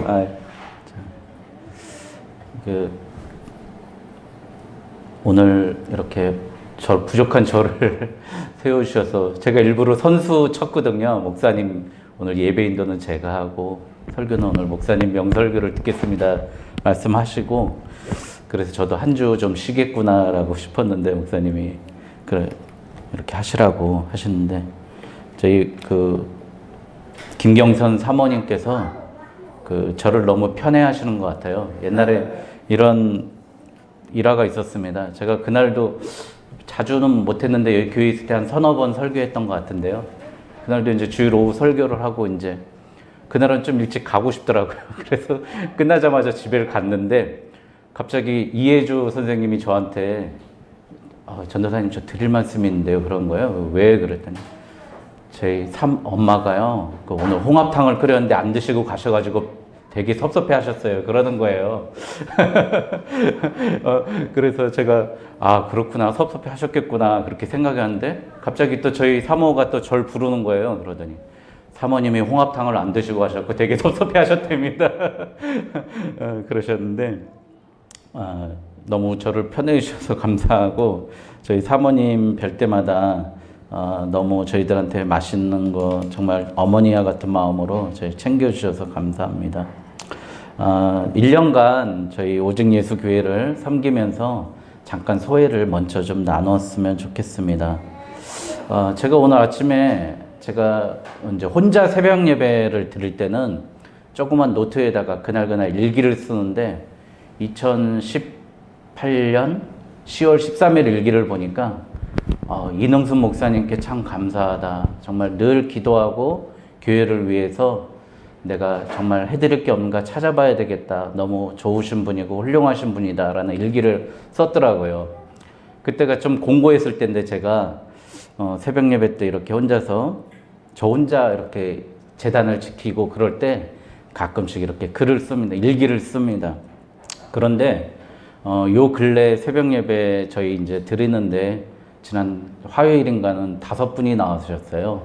아, 그 오늘 이렇게 부족한 저를 세워주셔서 제가 일부러 선수 쳤거든요. 목사님 오늘 예배 인도는 제가 하고 설교는 오늘 목사님 명설교를 듣겠습니다 말씀하시고, 그래서 저도 한 주 좀 쉬겠구나라고 싶었는데 목사님이 그래 이렇게 하시라고 하시는데, 저희 김경선 사모님께서 저를 너무 편애하시는 것 같아요. 옛날에 이런 일화가 있었습니다. 제가 그날도 자주는 못했는데 여기 교회 있을 때 한 서너 번 설교했던 것 같은데요. 그날도 이제 주일 오후 설교를 하고 이제 그날은 좀 일찍 가고 싶더라고요. 그래서 끝나자마자 집에 갔는데 갑자기 이해주 선생님이 저한테 전도사님 저 드릴 말씀이 있는데요. 그런 거예요. 왜 그랬더니 저희 엄마가요 오늘 홍합탕을 끓였는데 안 드시고 가셔가지고 되게 섭섭해 하셨어요. 그러는 거예요. 그래서 제가 그렇구나, 섭섭해 하셨겠구나 그렇게 생각하는데 갑자기 또 저희 사모가 또 절 부르는 거예요. 그러더니 사모님이 홍합탕을 안 드시고 가셨고 되게 섭섭해 하셨답니다. 그러셨는데 너무 저를 편애해 주셔서 감사하고, 저희 사모님 뵐 때마다 너무 저희들한테 맛있는 거 정말 어머니와 같은 마음으로 저희 챙겨주셔서 감사합니다. 1년간 저희 오직 예수 교회를 섬기면서 잠깐 소회를 먼저 좀 나눴으면 좋겠습니다. 제가 오늘 아침에 제가 이제 혼자 새벽 예배를 드릴 때는 조그만 노트에다가 그날 일기를 쓰는데 2018년 10월 13일 일기를 보니까 이능순 목사님께 참 감사하다. 정말 늘 기도하고 교회를 위해서 내가 정말 해드릴 게 없는가 찾아봐야 되겠다. 너무 좋으신 분이고 훌륭하신 분이다 라는 일기를 썼더라고요. 그때가 좀 공고했을 때인데 제가 새벽 예배 때 이렇게 저 혼자 이렇게 재단을 지키고 그럴 때 가끔씩 이렇게 글을 씁니다. 일기를 씁니다. 그런데 요 근래 새벽 예배 저희 이제 드리는데 지난 화요일인가는 5분이 나와주셨어요.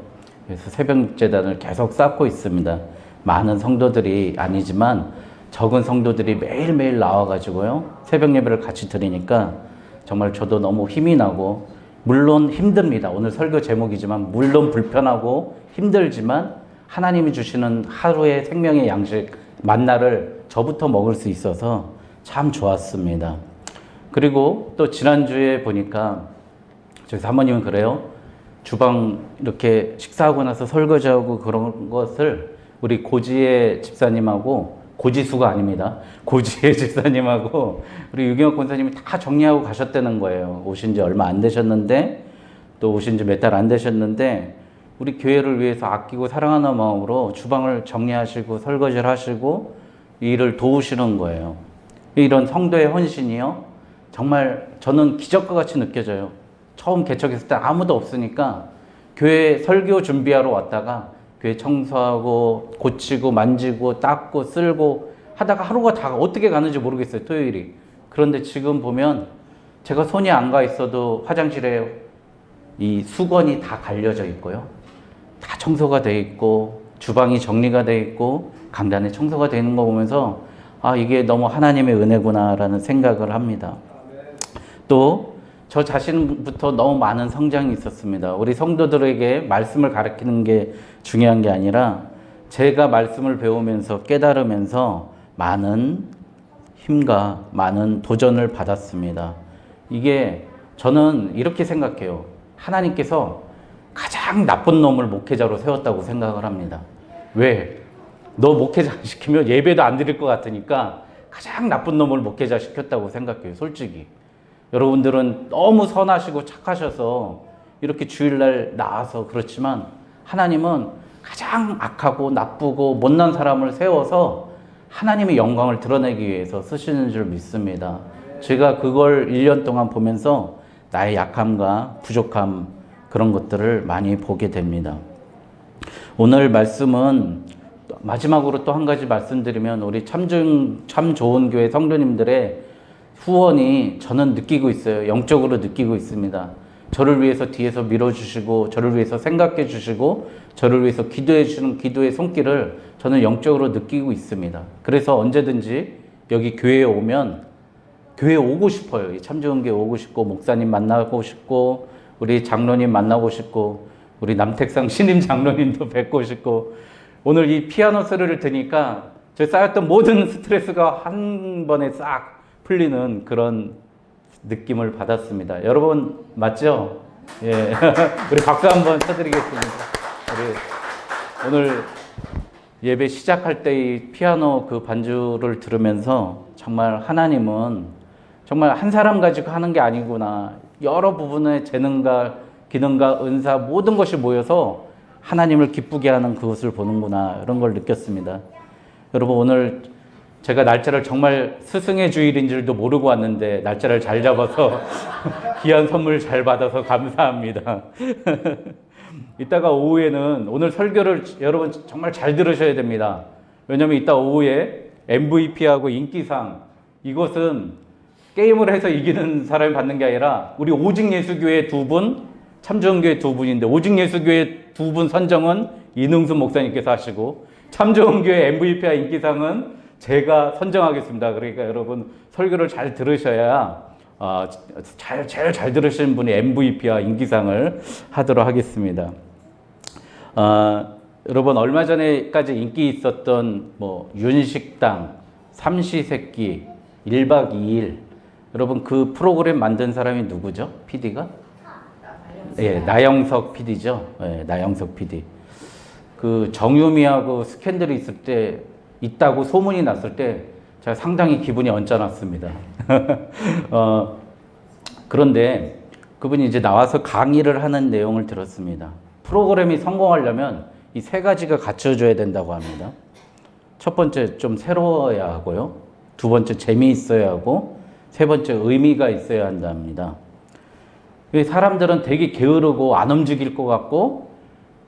그래서 새벽 재단을 계속 쌓고 있습니다. 많은 성도들이 아니지만 적은 성도들이 매일매일 나와가지고요 새벽 예배를 같이 드리니까 정말 저도 너무 힘이 나고, 물론 힘듭니다. 오늘 설교 제목이지만 물론 불편하고 힘들지만 하나님이 주시는 하루의 생명의 양식 만나를 저부터 먹을 수 있어서 참 좋았습니다. 그리고 또 지난주에 보니까 저희 사모님은 그래요. 주방 이렇게 식사하고 나서 설거지하고 그런 것을 우리 고지혜 집사님하고, 고지수가 아닙니다. 고지혜 집사님하고 우리 유경혁 권사님이 다 정리하고 가셨다는 거예요. 오신 지 얼마 안 되셨는데, 또 오신 지 몇 달 안 되셨는데 우리 교회를 위해서 아끼고 사랑하는 마음으로 주방을 정리하시고 설거지를 하시고 이 일을 도우시는 거예요. 이런 성도의 헌신이요 정말 저는 기적과 같이 느껴져요. 처음 개척했을 때 아무도 없으니까 교회 설교 준비하러 왔다가 교회 청소하고 고치고 만지고 닦고 쓸고 하다가 하루가 다 어떻게 가는지 모르겠어요. 토요일이. 그런데 지금 보면 제가 손이 안 가 있어도 화장실에 이 수건이 다 갈려져 있고요. 다 청소가 돼 있고 주방이 정리가 돼 있고 강단에 청소가 되는 거 보면서 이게 너무 하나님의 은혜구나라는 생각을 합니다. 또 저 자신부터 너무 많은 성장이 있었습니다. 우리 성도들에게 말씀을 가르치는 게 중요한 게 아니라 제가 말씀을 배우면서 깨달으면서 많은 힘과 많은 도전을 받았습니다. 이게 저는 이렇게 생각해요. 하나님께서 가장 나쁜 놈을 목회자로 세웠다고 생각을 합니다. 왜? 너 목회자 시키면 예배도 안 드릴 것 같으니까 가장 나쁜 놈을 목회자 시켰다고 생각해요. 솔직히. 여러분들은 너무 선하시고 착하셔서 이렇게 주일날 나와서 그렇지만 하나님은 가장 악하고 나쁘고 못난 사람을 세워서 하나님의 영광을 드러내기 위해서 쓰시는 줄 믿습니다. 제가 그걸 1년 동안 보면서 나의 약함과 부족함 그런 것들을 많이 보게 됩니다. 오늘 말씀은 마지막으로 또 한 가지 말씀드리면 우리 참 좋은 교회 성도님들의 후원이 저는 느끼고 있어요. 영적으로 느끼고 있습니다. 저를 위해서 뒤에서 밀어주시고 저를 위해서 생각해 주시고 저를 위해서 기도해 주시는 기도의 손길을 저는 영적으로 느끼고 있습니다. 그래서 언제든지 여기 교회에 오면 교회에 오고 싶어요. 이 참좋은교회 오고 싶고 목사님 만나고 싶고 우리 장로님 만나고 싶고 우리 남택상 신임 장로님도 뵙고 싶고 오늘 이 피아노 소리를 들으니까 저 쌓였던 모든 스트레스가 한 번에 싹 풀리는 그런 느낌을 받았습니다. 여러분 맞죠? 예, 우리 박수 한번 쳐드리겠습니다. 우리 오늘 예배 시작할 때 이 피아노 그 반주를 들으면서 정말 하나님은 정말 한 사람 가지고 하는 게 아니구나. 여러 부분의 재능과 기능과 은사 모든 것이 모여서 하나님을 기쁘게 하는 그것을 보는구나. 이런 걸 느꼈습니다. 여러분 오늘 제가 날짜를 정말 스승의 주일인 줄도 모르고 왔는데 날짜를 잘 잡아서 귀한 선물 잘 받아서 감사합니다. 이따가 오후에는 오늘 설교를 여러분 정말 잘 들으셔야 됩니다. 왜냐하면 이따 오후에 MVP하고 인기상 이것은 게임을 해서 이기는 사람이 받는 게 아니라 우리 오직예수교회 두 분, 참좋은교회 두 분인데 오직예수교회 두 분 선정은 이능순 목사님께서 하시고 참좋은교회 MVP와 인기상은 제가 선정하겠습니다. 그러니까 여러분 설교를 잘 들으셔야 제일 잘 들으시는 분이 MVP와 인기상을 하도록 하겠습니다. 여러분 얼마 전에까지 인기 있었던 뭐 윤식당, 삼시세끼, 1박 2일 여러분 그 프로그램 만든 사람이 누구죠? PD가? 예, 나영석 PD죠. 예, 나영석 PD. 그 정유미하고 스캔들이 있을 때 있다고 소문이 났을 때 제가 상당히 기분이 언짢았습니다. 그런데 그분이 이제 나와서 강의를 하는 내용을 들었습니다. 프로그램이 성공하려면 이 세 가지가 갖춰져야 된다고 합니다. 첫 번째 좀 새로워야 하고요. 두 번째 재미있어야 하고 세 번째 의미가 있어야 한답니다. 사람들은 되게 게으르고 안 움직일 것 같고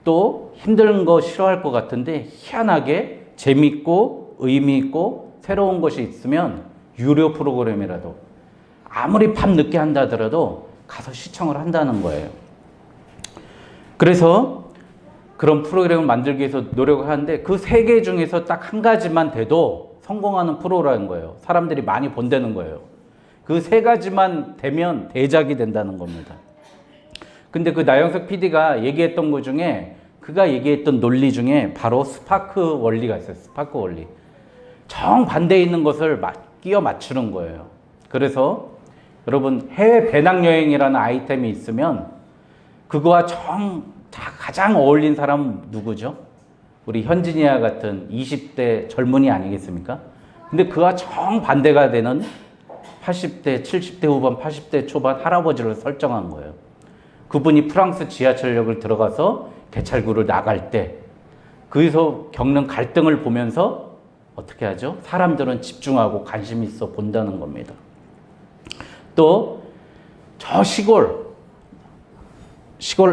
또 힘든 거 싫어할 것 같은데 희한하게 재밌고 의미 있고 새로운 것이 있으면 유료 프로그램이라도 아무리 밤 늦게 한다 하더라도 가서 시청을 한다는 거예요. 그래서 그런 프로그램을 만들기 위해서 노력을 하는데 그 세 개 중에서 딱 한 가지만 돼도 성공하는 프로라는 거예요. 사람들이 많이 본다는 거예요. 그 세 가지만 되면 대작이 된다는 겁니다. 근데 그 나영석 PD가 얘기했던 것 중에 그가 얘기했던 논리 중에 바로 스파크 원리가 있어요. 스파크 원리. 정반대에 있는 것을 끼워 맞추는 거예요. 그래서 여러분 해외 배낭여행이라는 아이템이 있으면 그거와 가장 어울린 사람은 누구죠? 우리 현진이와 같은 20대 젊은이 아니겠습니까? 근데 그와 정반대가 되는 80대, 70대 후반, 80대 초반 할아버지를 설정한 거예요. 그분이 프랑스 지하철역을 들어가서 개찰구를 나갈 때 거기서 겪는 갈등을 보면서 어떻게 하죠? 사람들은 집중하고 관심 있어 본다는 겁니다. 또 저 시골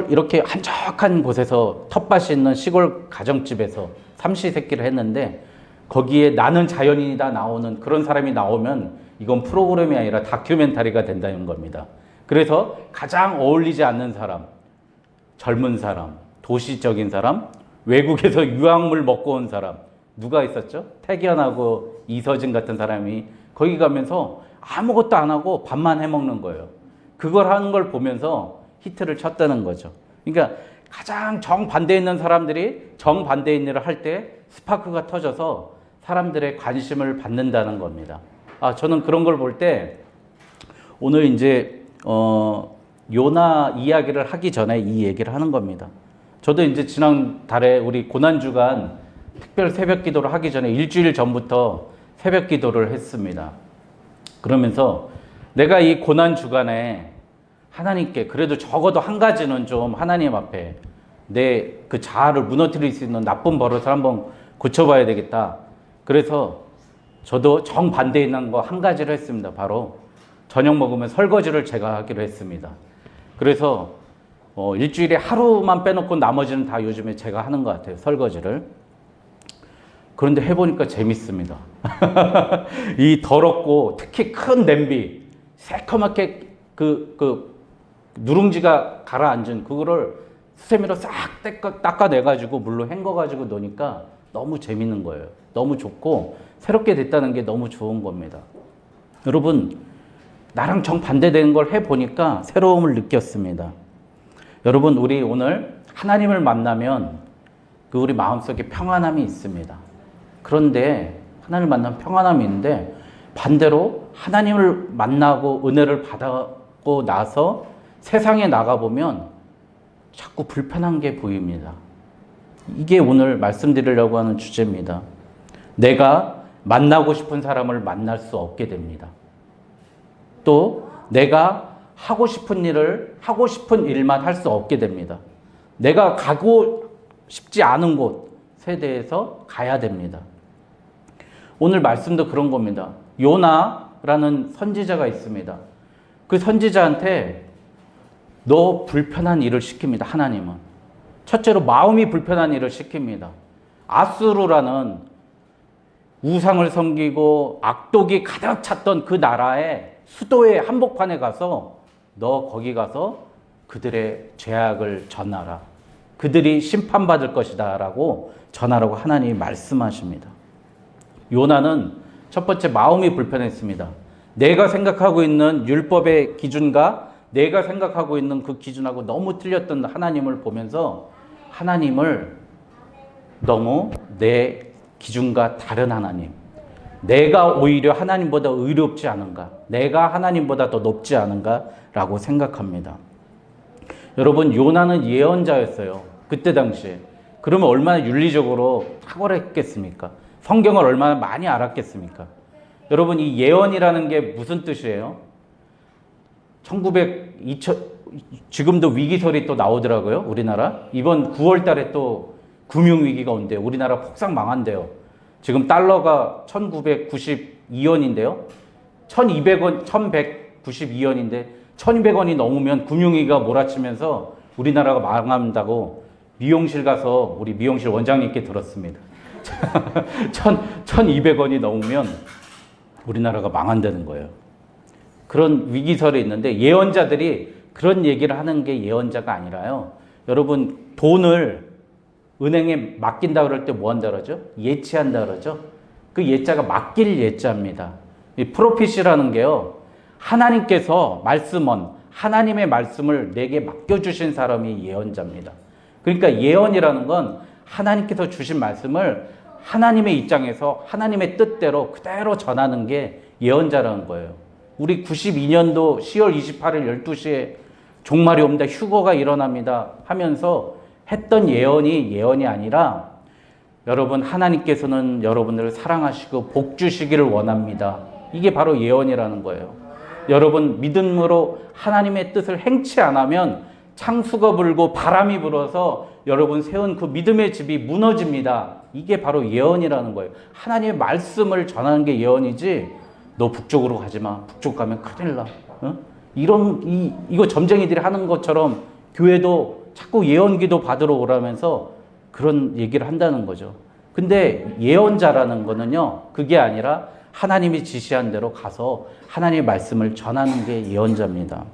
이렇게 한적한 곳에서 텃밭이 있는 시골 가정집에서 삼시세끼를 했는데 거기에 나는 자연인이다 나오는 그런 사람이 나오면 이건 프로그램이 아니라 다큐멘터리가 된다는 겁니다. 그래서 가장 어울리지 않는 사람, 젊은 사람, 도시적인 사람, 외국에서 유학물 먹고 온 사람 누가 있었죠? 태견하고 이서진 같은 사람이 거기 가면서 아무것도 안 하고 밥만 해먹는 거예요. 그걸 하는 걸 보면서 히트를 쳤다는 거죠. 그러니까 가장 정반대에 있는 사람들이 정반대의 일을 할 때 스파크가 터져서 사람들의 관심을 받는다는 겁니다. 저는 그런 걸 볼 때 오늘 이제 요나 이야기를 하기 전에 이 얘기를 하는 겁니다. 저도 이제 지난달에 우리 고난주간 특별 새벽 기도를 하기 전에 일주일 전부터 새벽 기도를 했습니다. 그러면서 내가 이 고난주간에 하나님께 그래도 적어도 한 가지는 좀 하나님 앞에 내 그 자아를 무너뜨릴 수 있는 나쁜 버릇을 한번 고쳐봐야 되겠다. 그래서 저도 정반대에 있는 거 한 가지를 했습니다. 바로 저녁 먹으면 설거지를 제가 하기로 했습니다. 그래서 일주일에 하루만 빼놓고 나머지는 다 요즘에 제가 하는 것 같아요. 설거지를. 그런데 해보니까 재밌습니다. 이 더럽고 특히 큰 냄비, 새까맣게 누룽지가 가라앉은 그거를 수세미로 싹 닦아내가지고 물로 헹궈가지고 노니까 너무 재밌는 거예요. 너무 좋고 새롭게 됐다는 게 너무 좋은 겁니다. 여러분, 나랑 정반대되는 걸 해보니까 새로움을 느꼈습니다. 여러분, 우리 오늘 하나님을 만나면 그 우리 마음속에 평안함이 있습니다. 그런데 하나님을 만나면 평안함이 있는데 반대로 하나님을 만나고 은혜를 받고 나서 세상에 나가보면 자꾸 불편한 게 보입니다. 이게 오늘 말씀드리려고 하는 주제입니다. 내가 만나고 싶은 사람을 만날 수 없게 됩니다. 또 내가 하고 싶은 일을 하고 싶은 일만 할 수 없게 됩니다. 내가 가고 싶지 않은 곳에 대해서 가야 됩니다. 오늘 말씀도 그런 겁니다. 요나라는 선지자가 있습니다. 그 선지자한테 너 불편한 일을 시킵니다. 하나님은. 첫째로 마음이 불편한 일을 시킵니다. 아수르라는 우상을 섬기고 악독이 가득 찼던 그 나라의 수도의 한복판에 가서 너 거기 가서 그들의 죄악을 전하라. 그들이 심판받을 것이다 라고 전하라고 하나님이 말씀하십니다. 요나는 첫 번째 마음이 불편했습니다. 내가 생각하고 있는 율법의 기준과 내가 생각하고 있는 그 기준하고 너무 틀렸던 하나님을 보면서 하나님을 너무 내 기준과 다른 하나님, 내가 오히려 하나님보다 의롭지 않은가, 내가 하나님보다 더 높지 않은가 라고 생각합니다. 여러분, 요나는 예언자였어요. 그때 당시에. 그러면 얼마나 윤리적으로 탁월했겠습니까? 성경을 얼마나 많이 알았겠습니까? 여러분, 이 예언이라는 게 무슨 뜻이에요? 지금도 위기설이 또 나오더라고요. 우리나라. 이번 9월 달에 또 금융위기가 온대요. 우리나라 폭삭 망한대요. 지금 달러가 1992원인데요. 1200원, 1192원인데 1200원이 넘으면 금융위기가 몰아치면서 우리나라가 망한다고 미용실 가서 우리 미용실 원장님께 들었습니다. 1200원이 넘으면 우리나라가 망한다는 거예요. 그런 위기설이 있는데 예언자들이 그런 얘기를 하는 게 예언자가 아니라요. 여러분, 돈을 은행에 맡긴다 그럴 때 뭐 한다 그러죠? 예치한다 그러죠? 그 예자가 맡길 예자입니다. 이 프로핏이라는 게요. 하나님께서 하나님의 말씀을 내게 맡겨주신 사람이 예언자입니다. 그러니까 예언이라는 건 하나님께서 주신 말씀을 하나님의 입장에서 하나님의 뜻대로 그대로 전하는 게 예언자라는 거예요. 우리 92년도 10월 28일 12시에 종말이 옵니다. 휴거가 일어납니다. 하면서 했던 예언이 아니라 여러분, 하나님께서는 여러분들을 사랑하시고 복 주시기를 원합니다. 이게 바로 예언이라는 거예요. 여러분, 믿음으로 하나님의 뜻을 행치 안 하면 창수가 불고 바람이 불어서 여러분 세운 그 믿음의 집이 무너집니다. 이게 바로 예언이라는 거예요. 하나님의 말씀을 전하는 게 예언이지, 너 북쪽으로 가지 마. 북쪽 가면 큰일 나. 어? 이거 점쟁이들이 하는 것처럼 교회도 자꾸 예언기도 받으러 오라면서 그런 얘기를 한다는 거죠. 근데 예언자라는 거는요, 그게 아니라 하나님이 지시한 대로 가서 하나님의 말씀을 전하는 게 예언자입니다.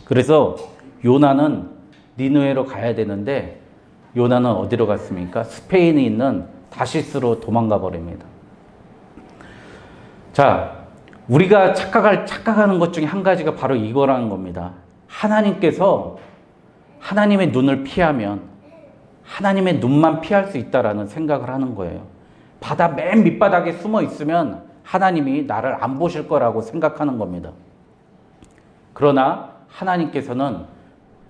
그래서 요나는 니느웨로 가야 되는데 요나는 어디로 갔습니까? 스페인에 있는 다시스로 도망가 버립니다. 자, 우리가 착각하는 것 중에 한 가지가 바로 이거라는 겁니다. 하나님께서 하나님의 눈을 피하면 하나님의 눈만 피할 수 있다라는 생각을 하는 거예요. 바다 맨 밑바닥에 숨어 있으면 하나님이 나를 안 보실 거라고 생각하는 겁니다. 그러나 하나님께서는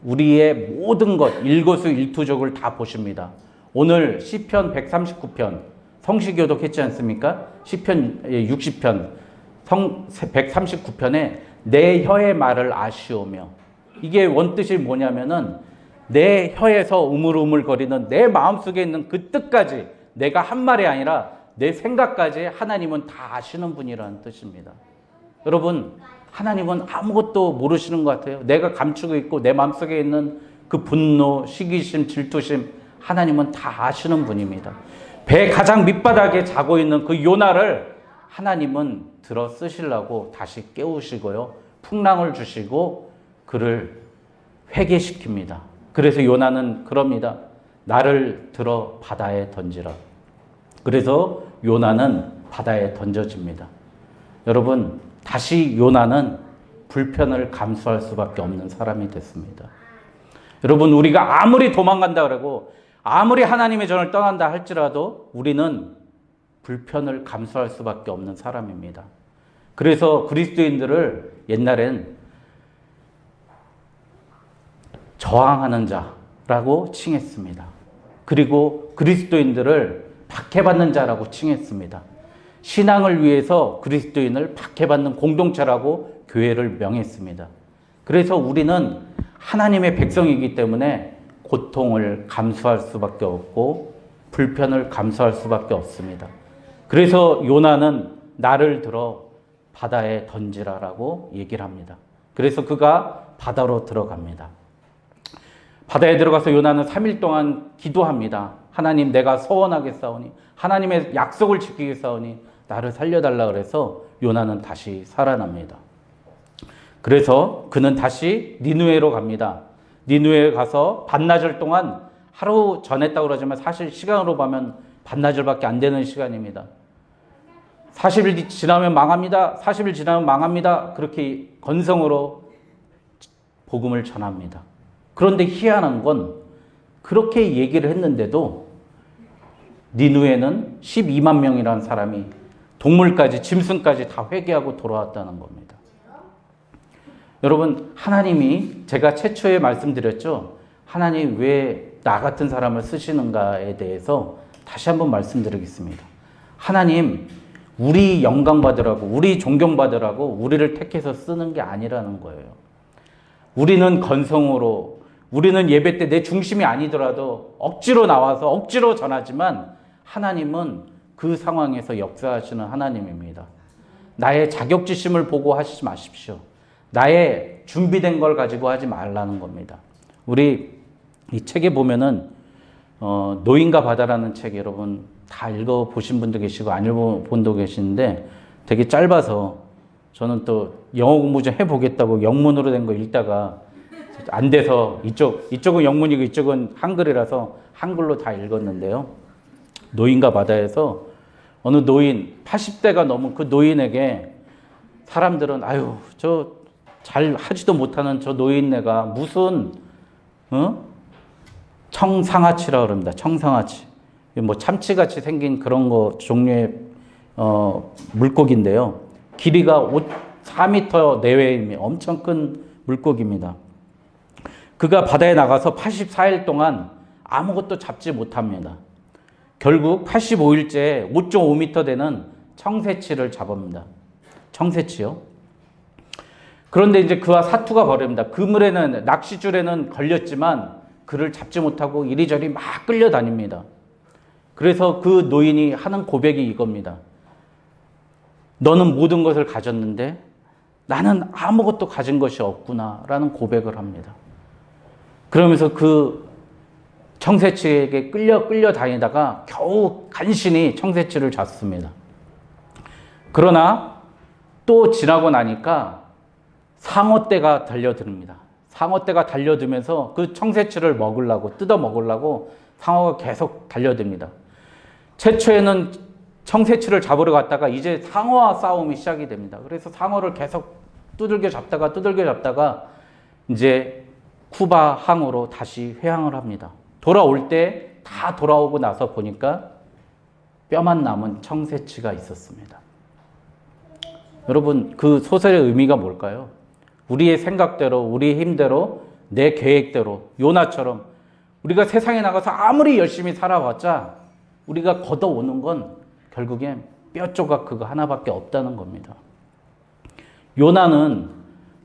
우리의 모든 것, 일거수일투족을 다 보십니다. 오늘 시편 139편, 성시교독 했지 않습니까? 시편 60편, 139편에 내 혀의 말을 아시오며, 이게 원뜻이 뭐냐면은 내 혀에서 우물우물거리는 내 마음속에 있는 그 뜻까지, 내가 한 말이 아니라 내 생각까지 하나님은 다 아시는 분이라는 뜻입니다. 여러분, 하나님은 아무것도 모르시는 것 같아요. 내가 감추고 있고 내 마음속에 있는 그 분노, 시기심, 질투심, 하나님은 다 아시는 분입니다. 배 가장 밑바닥에 자고 있는 그 요나를 하나님은 들어 쓰시려고 다시 깨우시고요, 풍랑을 주시고 그를 회개시킵니다. 그래서 요나는 그럽니다. 나를 들어 바다에 던지라. 그래서 요나는 바다에 던져집니다. 여러분, 다시 요나는 불편을 감수할 수밖에 없는 사람이 됐습니다. 여러분, 우리가 아무리 도망간다 그러고 아무리 하나님의 전을 떠난다 할지라도 우리는 불편을 감수할 수밖에 없는 사람입니다. 그래서 그리스도인들을 옛날엔 저항하는 자라고 칭했습니다. 그리고 그리스도인들을 박해받는 자라고 칭했습니다. 신앙을 위해서 그리스도인을 박해받는 공동체라고 교회를 명했습니다. 그래서 우리는 하나님의 백성이기 때문에 고통을 감수할 수밖에 없고 불편을 감수할 수밖에 없습니다. 그래서 요나는 나를 들어 바다에 던지라라고 얘기를 합니다. 그래서 그가 바다로 들어갑니다. 바다에 들어가서 요나는 3일 동안 기도합니다. 하나님, 내가 서원하겠사오니, 하나님의 약속을 지키겠사오니 나를 살려달라 그래서 요나는 다시 살아납니다. 그래서 그는 다시 니느웨로 갑니다. 니느웨에 가서 반나절 동안, 하루 전했다고 그러지만 사실 시간으로 보면 반나절밖에 안 되는 시간입니다. 40일 지나면 망합니다. 40일 지나면 망합니다. 그렇게 건성으로 복음을 전합니다. 그런데 희한한 건 그렇게 얘기를 했는데도 니느웨는 12만 명이라는 사람이 동물까지 짐승까지 다 회개하고 돌아왔다는 겁니다. 여러분, 하나님이, 제가 최초에 말씀드렸죠. 하나님 왜 나 같은 사람을 쓰시는가에 대해서 다시 한번 말씀드리겠습니다. 하나님, 우리 영광 받으라고, 우리 존경 받으라고 우리를 택해서 쓰는 게 아니라는 거예요. 우리는 건성으로, 우리는 예배 때 내 중심이 아니더라도 억지로 나와서 억지로 전하지만 하나님은 그 상황에서 역사하시는 하나님입니다. 나의 자격지심을 보고 하시지 마십시오. 나의 준비된 걸 가지고 하지 말라는 겁니다. 우리 이 책에 보면은 노인과 바다라는 책 여러분 다 읽어보신 분도 계시고 안 읽어본 분도 계시는데 되게 짧아서 저는 또 영어 공부 좀 해보겠다고 영문으로 된 거 읽다가 안 돼서 이쪽은 영문이고 이쪽은 한글이라서 한글로 다 읽었는데요. 노인과 바다에서 어느 노인, 80대가 넘은 그 노인에게 사람들은 아유, 저 잘 하지도 못하는 저 노인네가 무슨 청상아치라 그럽니다. 청상아치. 뭐 참치같이 생긴 그런 거 종류의 물고기인데요. 길이가 4m 내외의 엄청 큰 물고기입니다. 그가 바다에 나가서 84일 동안 아무것도 잡지 못합니다. 결국 85일째 5.5m 되는 청새치를 잡습니다. 청새치요. 그런데 이제 그와 사투가 벌입니다. 그물에는, 낚시줄에는 걸렸지만 그를 잡지 못하고 이리저리 막 끌려다닙니다. 그래서 그 노인이 하는 고백이 이겁니다. 너는 모든 것을 가졌는데 나는 아무것도 가진 것이 없구나 라는 고백을 합니다. 그러면서 그 청새치에게 끌려다니다가 겨우 간신히 청새치를 잡습니다. 그러나 또 지나고 나니까 상어떼가 달려듭니다. 상어떼가 달려들면서 그 청새치를 뜯어 먹으려고 상어가 계속 달려듭니다. 최초에는 청새치를 잡으러 갔다가 이제 상어와 싸움이 시작이 됩니다. 그래서 상어를 계속 두들겨 잡다가 이제 쿠바 항으로 다시 회항을 합니다. 돌아올 때 다 돌아오고 나서 보니까 뼈만 남은 청새치가 있었습니다. 여러분, 그 소설의 의미가 뭘까요? 우리의 생각대로, 우리의 힘대로, 내 계획대로, 요나처럼 우리가 세상에 나가서 아무리 열심히 살아봤자 우리가 걷어오는 건 결국엔 뼈 조각 그거 하나밖에 없다는 겁니다. 요나는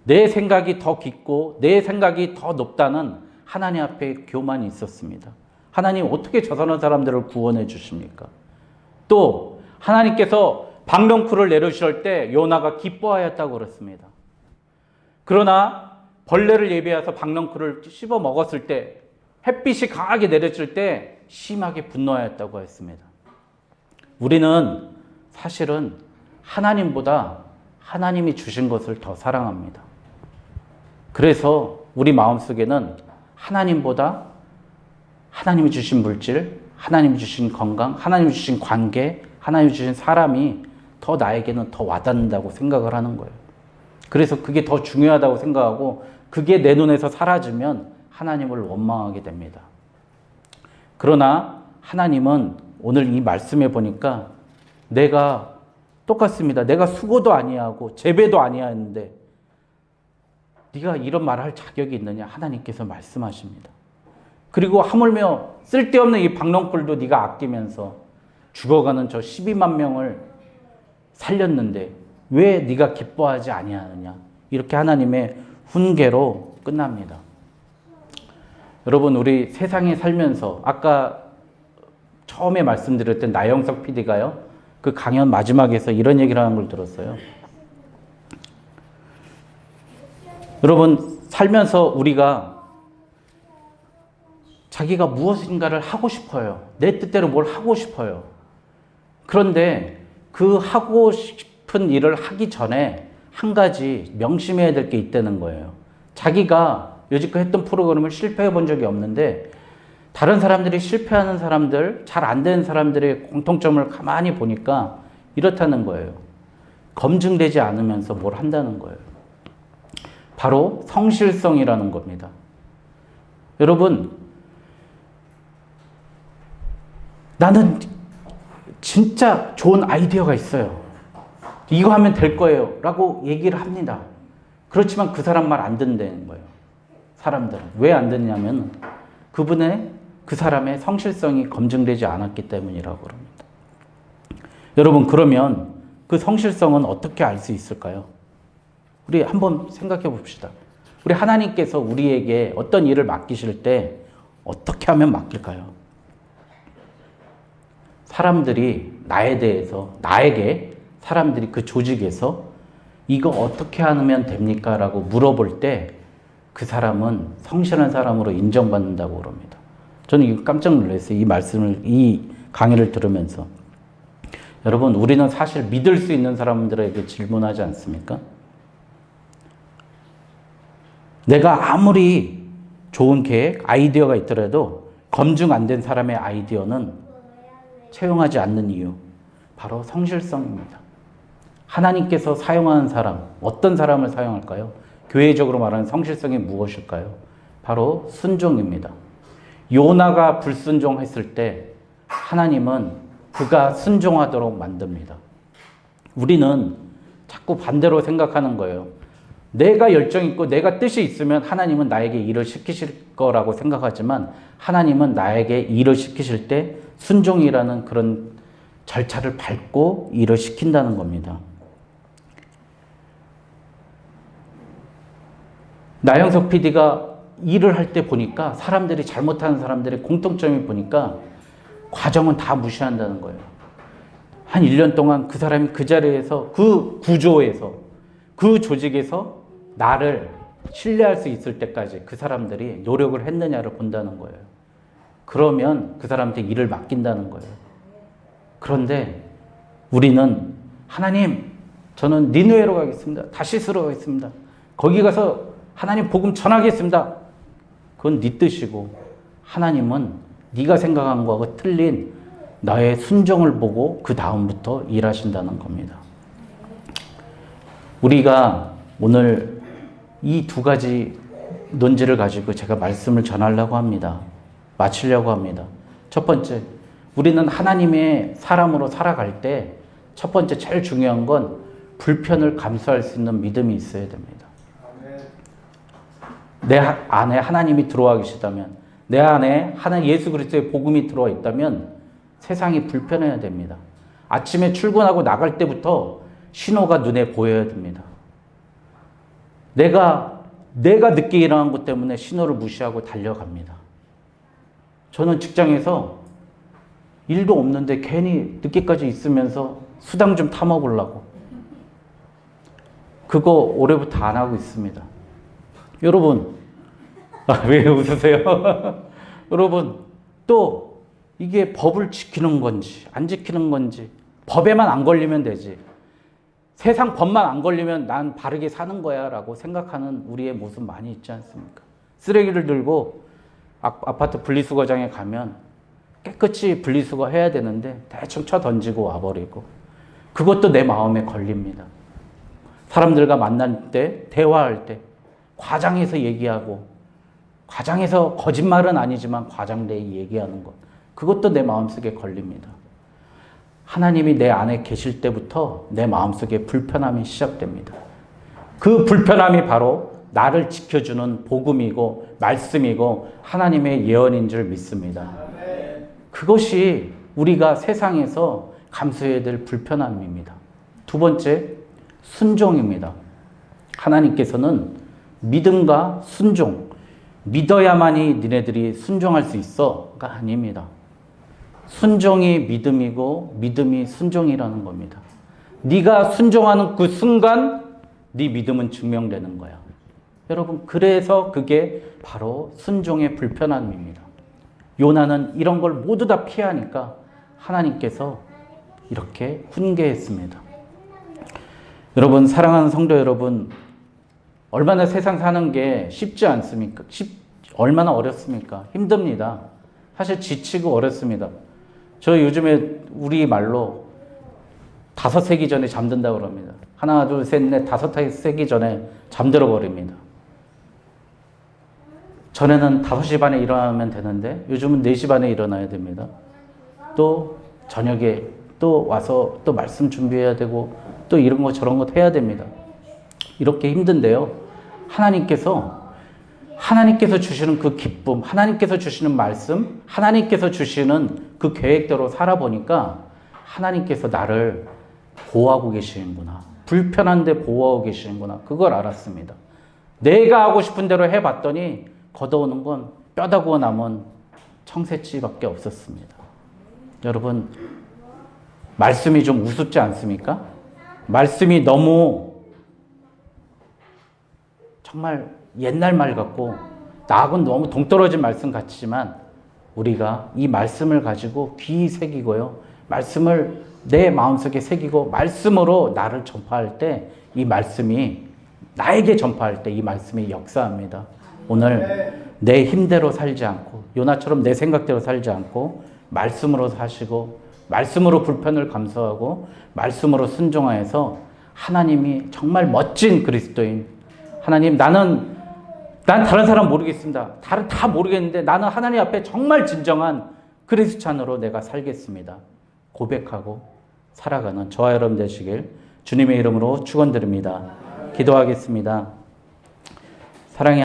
내 생각이 더 깊고 내 생각이 더 높다는 하나님 앞에 교만이 있었습니다. 하나님 어떻게 저 사람들을 구원해 주십니까? 또 하나님께서 박넝쿨을 내려주실 때 요나가 기뻐하였다고 그랬습니다. 그러나 벌레를 예비해서 박넝쿨을 씹어 먹었을 때, 햇빛이 강하게 내렸을 때 심하게 분노하였다고 했습니다. 우리는 사실은 하나님보다 하나님이 주신 것을 더 사랑합니다. 그래서 우리 마음속에는 하나님보다 하나님이 주신 물질, 하나님이 주신 건강, 하나님이 주신 관계, 하나님이 주신 사람이 더 나에게는 더 와닿는다고 생각을 하는 거예요. 그래서 그게 더 중요하다고 생각하고 그게 내 눈에서 사라지면 하나님을 원망하게 됩니다. 그러나 하나님은 오늘 이 말씀에 보니까 내가 똑같습니다. 내가 수고도 아니하고 재배도 아니하는데 네가 이런 말을 할 자격이 있느냐? 하나님께서 말씀하십니다. 그리고 하물며 쓸데없는 이 박농풀도 네가 아끼면서 죽어가는 저 12만 명을 살렸는데 왜 네가 기뻐하지 아니하느냐? 이렇게 하나님의 훈계로 끝납니다. 여러분, 우리 세상에 살면서 아까 처음에 말씀드렸던 나영석 PD가요. 그 강연 마지막에서 이런 얘기를 하는 걸 들었어요. 여러분, 살면서 우리가 자기가 무엇인가를 하고 싶어요. 내 뜻대로 뭘 하고 싶어요. 그런데 그 하고 싶은 일을 하기 전에 한 가지 명심해야 될 게 있다는 거예요. 자기가 여지껏 했던 프로그램을 실패해 본 적이 없는데 다른 사람들이 실패하는 사람들, 잘 안 되는 사람들의 공통점을 가만히 보니까 이렇다는 거예요. 검증되지 않으면서 뭘 한다는 거예요. 바로 성실성이라는 겁니다. 여러분, 나는 진짜 좋은 아이디어가 있어요. 이거 하면 될 거예요. 라고 얘기를 합니다. 그렇지만 그 사람 말 안 듣는다는 거예요. 사람들은. 왜 안 듣냐면 그 사람의 성실성이 검증되지 않았기 때문이라고 그럽니다. 여러분, 그러면 그 성실성은 어떻게 알 수 있을까요? 우리 한번 생각해 봅시다. 우리 하나님께서 우리에게 어떤 일을 맡기실 때 어떻게 하면 맡길까요? 사람들이 나에게 사람들이 그 조직에서 이거 어떻게 하면 됩니까? 라고 물어볼 때 그 사람은 성실한 사람으로 인정받는다고 그럽니다. 저는 이거 깜짝 놀랐어요. 이 강의를 들으면서. 여러분, 우리는 사실 믿을 수 있는 사람들에게 질문하지 않습니까? 내가 아무리 좋은 계획, 아이디어가 있더라도 검증 안 된 사람의 아이디어는 채용하지 않는 이유, 바로 성실성입니다. 하나님께서 사용하는 사람, 어떤 사람을 사용할까요? 교회적으로 말하는 성실성이 무엇일까요? 바로 순종입니다. 요나가 불순종했을 때 하나님은 그가 순종하도록 만듭니다. 우리는 자꾸 반대로 생각하는 거예요. 내가 열정 있고 내가 뜻이 있으면 하나님은 나에게 일을 시키실 거라고 생각하지만 하나님은 나에게 일을 시키실 때 순종이라는 그런 절차를 밟고 일을 시킨다는 겁니다. 나영석 PD가 일을 할 때 보니까 사람들이 잘못하는 사람들의 공통점이 보니까 과정은 다 무시한다는 거예요. 한 1년 동안 그 사람이 그 자리에서, 그 구조에서, 그 조직에서 나를 신뢰할 수 있을 때까지 그 사람들이 노력을 했느냐를 본다는 거예요. 그러면 그 사람한테 일을 맡긴다는 거예요. 그런데 우리는 하나님, 저는 니느웨로 가겠습니다. 다시스로 가겠습니다. 거기 가서 하나님 복음 전하겠습니다. 그건 네 뜻이고 하나님은 네가 생각한 거하고 틀린 나의 순종을 보고 그 다음부터 일하신다는 겁니다. 우리가 오늘 이 두 가지 논지를 가지고 제가 말씀을 전하려고 합니다. 마치려고 합니다. 첫 번째, 우리는 하나님의 사람으로 살아갈 때 첫 번째 제일 중요한 건 불편을 감수할 수 있는 믿음이 있어야 됩니다. 내 안에 하나님이 들어와 계시다면, 내 안에 예수 그리스도의 복음이 들어와 있다면 세상이 불편해야 됩니다. 아침에 출근하고 나갈 때부터 신호가 눈에 보여야 됩니다. 내가 늦게 일어난 것 때문에 신호를 무시하고 달려갑니다. 저는 직장에서 일도 없는데 괜히 늦게까지 있으면서 수당 좀 타먹으려고. 그거 올해부터 안 하고 있습니다. 여러분, 왜 웃으세요? 여러분, 또 이게 법을 지키는 건지 안 지키는 건지, 법에만 안 걸리면 되지, 세상 법만 안 걸리면 난 바르게 사는 거야 라고 생각하는 우리의 모습 많이 있지 않습니까? 쓰레기를 들고 아파트 분리수거장에 가면 깨끗이 분리수거 해야 되는데 대충 쳐 던지고 와버리고, 그것도 내 마음에 걸립니다. 사람들과 만날 때, 대화할 때 과장해서 얘기하고, 과장해서 거짓말은 아니지만 과장되게 얘기하는 것, 그것도 내 마음속에 걸립니다. 하나님이 내 안에 계실 때부터 내 마음속에 불편함이 시작됩니다. 그 불편함이 바로 나를 지켜주는 복음이고 말씀이고 하나님의 예언인 줄 믿습니다. 그것이 우리가 세상에서 감수해야 될 불편함입니다. 두 번째, 순종입니다. 하나님께서는 믿음과 순종, 믿어야만이 니네들이 순종할 수 있어가 아닙니다. 순종이 믿음이고 믿음이 순종이라는 겁니다. 네가 순종하는 그 순간 네 믿음은 증명되는 거야. 여러분, 그래서 그게 바로 순종의 불편함입니다. 요나는 이런 걸 모두 다 피하니까 하나님께서 이렇게 훈계했습니다. 여러분, 사랑하는 성도 여러분, 얼마나 세상 사는 게 쉽지 않습니까? 얼마나 어렵습니까? 힘듭니다. 사실 지치고 어렵습니다. 저 요즘에 우리 말로 5 세기 전에 잠든다고 그럽니다. 하나, 둘, 셋, 넷, 5 세기 전에 잠들어 버립니다. 전에는 5시 반에 일어나면 되는데 요즘은 4시 반에 일어나야 됩니다. 또 저녁에 또 와서 또 말씀 준비해야 되고 또 이런 거 저런 거 해야 됩니다. 이렇게 힘든데요. 하나님께서 주시는 그 기쁨, 하나님께서 주시는 말씀, 하나님께서 주시는 그 계획대로 살아보니까 하나님께서 나를 보호하고 계시는구나. 불편한데 보호하고 계시는구나. 그걸 알았습니다. 내가 하고 싶은 대로 해봤더니 걷어오는 건 뼈다구어 남은 청새치밖에 없었습니다. 여러분, 말씀이 좀 우습지 않습니까? 말씀이 너무 정말 옛날 말 같고 나하고는 너무 동떨어진 말씀 같지만 우리가 이 말씀을 가지고 귀 새기고요. 말씀을 내 마음속에 새기고 말씀으로 나를 전파할 때 이 말씀이 나에게 전파할 때 이 말씀이 역사합니다. 오늘 내 힘대로 살지 않고 요나처럼 내 생각대로 살지 않고 말씀으로 사시고 말씀으로 불편을 감수하고 말씀으로 순종하여서 하나님이 정말 멋진 그리스도인, 하나님, 난 다른 사람 모르겠습니다. 다 모르겠는데 나는 하나님 앞에 정말 진정한 그리스찬으로 내가 살겠습니다. 고백하고 살아가는 저와 여러분 되시길 주님의 이름으로 축원드립니다. 기도하겠습니다. 사랑의